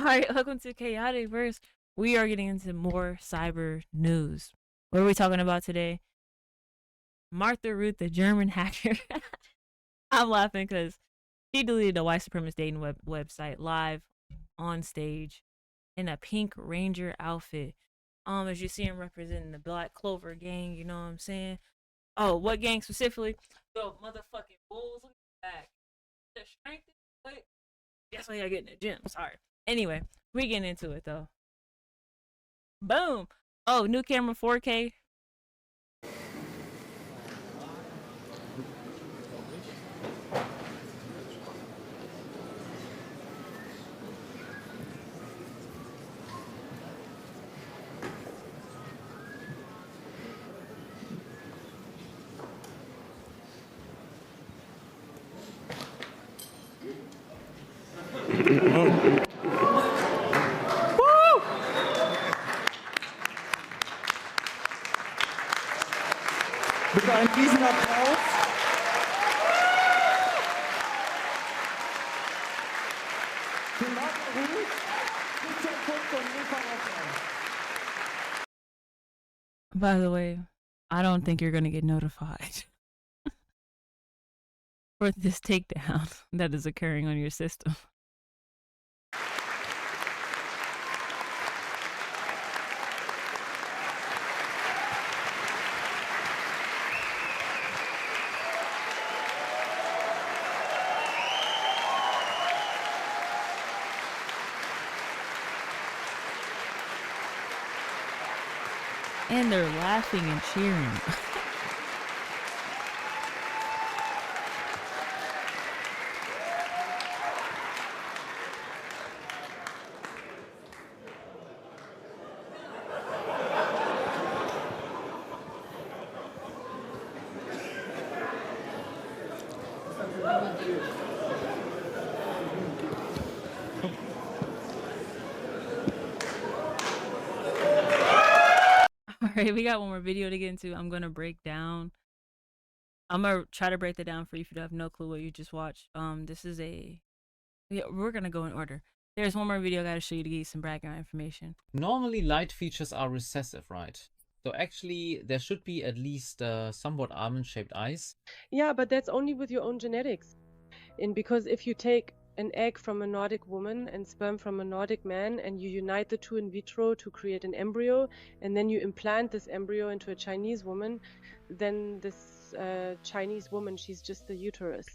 Alright, welcome to KayoticVerse. We are getting into more cyber news. What are we talking about today? Martha Ruth, the German hacker. I'm laughing because she deleted a white supremacist dating website live on stage in a pink ranger outfit. As you see him representing the Black Clover gang, you know what I'm saying? Oh, what gang specifically? The motherfucking Bulls. Look at that. The strength. Wait. That's why I get in the gym. Sorry. Anyway, we getting into it though. Boom. Oh, new camera 4K. Bitte einen Riesenapplaus. Für Martha Ruth, bitte guckt und auf. By the way, I don't think you're gonna get notified for this takedown that is occurring on your system. And they're laughing and cheering. Alright, we got one more video to get into. I'm gonna try to break that down for you if you have no clue what you just watched. We're gonna go in order. There's one more video I gotta show you to get you some background information. Normally light features are recessive, right? So actually there should be at least somewhat almond-shaped eyes. Yeah, but that's only with your own genetics. And because if you take an egg from a Nordic woman and sperm from a Nordic man and you unite the two in vitro to create an embryo, and then you implant this embryo into a Chinese woman, then this Chinese woman, she's just the uterus.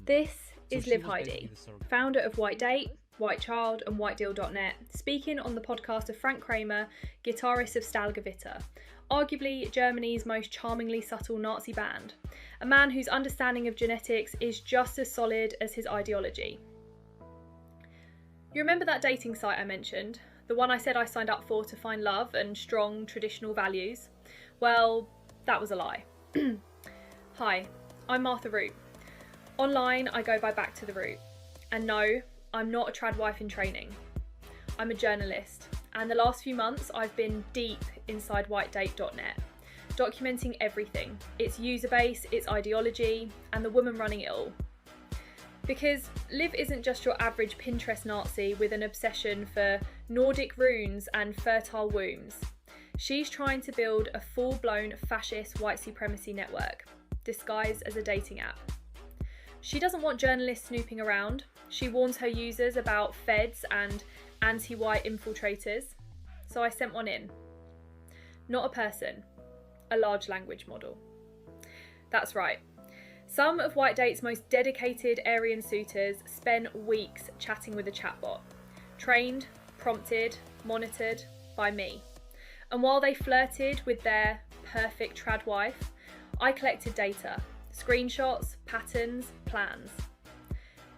This So is she Liv was Heidi, basically the surrogate. founder of White Date, White Child and WhiteDeal.net, speaking on the podcast of Frank Kramer, guitarist of Stalgewitter, arguably Germany's most charmingly subtle Nazi band, a man whose understanding of genetics is just as solid as his ideology. You remember that dating site I mentioned? The one I said I signed up for to find love and strong traditional values? Well, that was a lie. Hi, I'm Martha Root. Online, I go by Back to the Root. And no, I'm not a trad wife in training. I'm a journalist, and the last few months I've been deep inside whitedate.net, documenting everything, its user base, its ideology, and the woman running it all. Because Liv isn't just your average Pinterest Nazi with an obsession for Nordic runes and fertile wombs. She's trying to build a full-blown fascist white supremacy network, disguised as a dating app. She doesn't want journalists snooping around. She warns her users about feds and anti-white infiltrators. So I sent one in. Not a person, a large language model. That's right. Some of White Date's most dedicated Aryan suitors spent weeks chatting with a chatbot, trained, prompted, monitored by me. And while they flirted with their perfect trad wife, I collected data, screenshots, patterns, plans.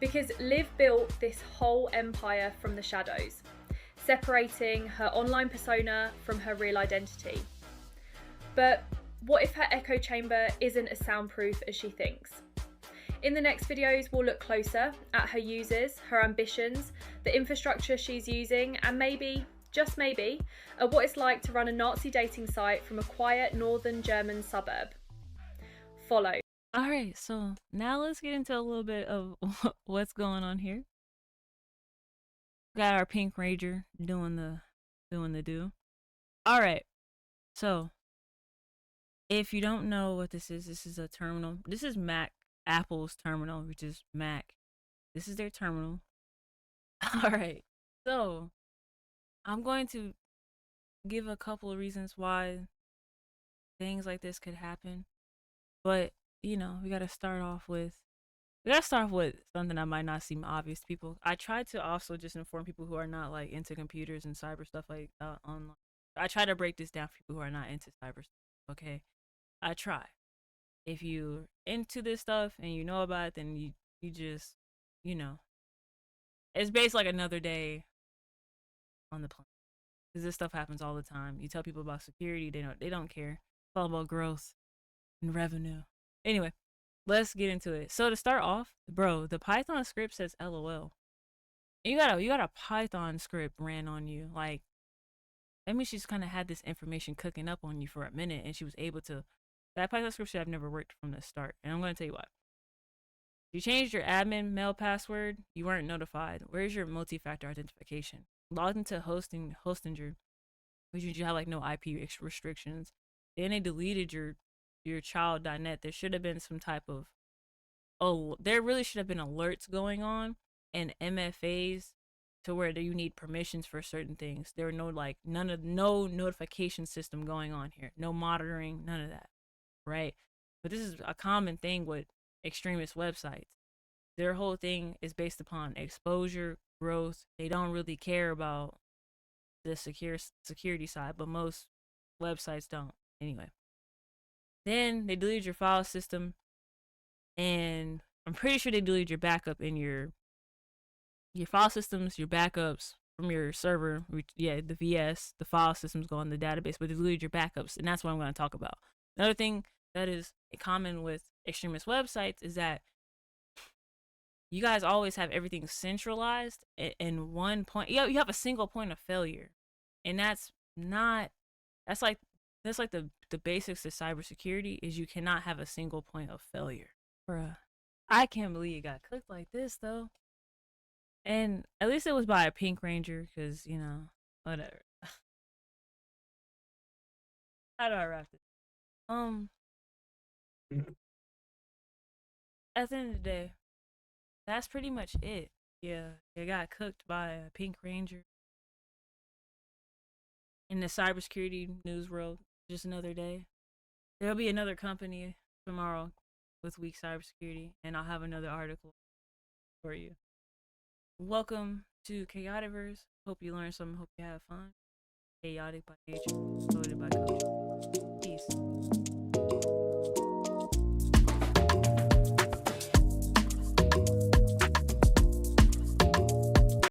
Because Liv built this whole empire from the shadows, separating her online persona from her real identity. But what if her echo chamber isn't as soundproof as she thinks? In the next videos, we'll look closer at her users, her ambitions, the infrastructure she's using, and maybe, just maybe, at what it's like to run a Nazi dating site from a quiet northern German suburb. Follow. Alright, so now let's get into a little bit of what's going on here. Got our Pink Ranger doing the do. All right. So, if you don't know what this is a terminal. This is Apple's terminal, which is Mac. This is their terminal. All right. So, I'm going to give a couple of reasons why things like this could happen. But, we got to start off with something that might not seem obvious to people. I try to also just inform people who are not like into computers and cyber stuff like online. I try to break this down for people who are not into cyber stuff. Okay, I try. If you're into this stuff and you know about it, then you just you know it's basically like another day on the planet because this stuff happens all the time. You tell people about security, they don't care. It's all about growth and revenue. Anyway, let's get into it. So to start off, bro, the Python script says LOL. You got a Python script ran on you. Like, that means she's kind of had this information cooking up on you for a minute, and she was able to. That Python script should have never worked from the start, and I'm going to tell you why. You changed your admin mail password. You weren't notified. Where's your multi-factor identification? Logged into Hostinger, which you have like no IP restrictions. Then they deleted your child.net. There should have been some type of there really should have been alerts going on and MFAs to where you need permissions for certain things. There were no notification system going on here, no monitoring, none of that, right? But this is a common thing with extremist websites. Their whole thing is based upon exposure, growth. They don't really care about the security side, but most websites don't. Anyway, then they deleted your file system, and I'm pretty sure they deleted your backup in your file systems, your backups from your server. The VS, the file systems go in the database, but they deleted your backups, and that's what I'm going to talk about. Another thing that is common with extremist websites is that you guys always have everything centralized in one point. You have a single point of failure, and that's like the basics of cybersecurity is you cannot have a single point of failure. Bruh, I can't believe it got cooked like this though. And at least it was by a Pink Ranger, because whatever. How do I wrap this? At the end of the day, that's pretty much it. Yeah, they got cooked by a Pink Ranger. In the cybersecurity news world, just another day. There'll be another company tomorrow with weak cybersecurity, and I'll have another article for you. Welcome to KayoticVerse. Hope you learned something. Hope you have fun. Chaotic by nature, loaded by culture.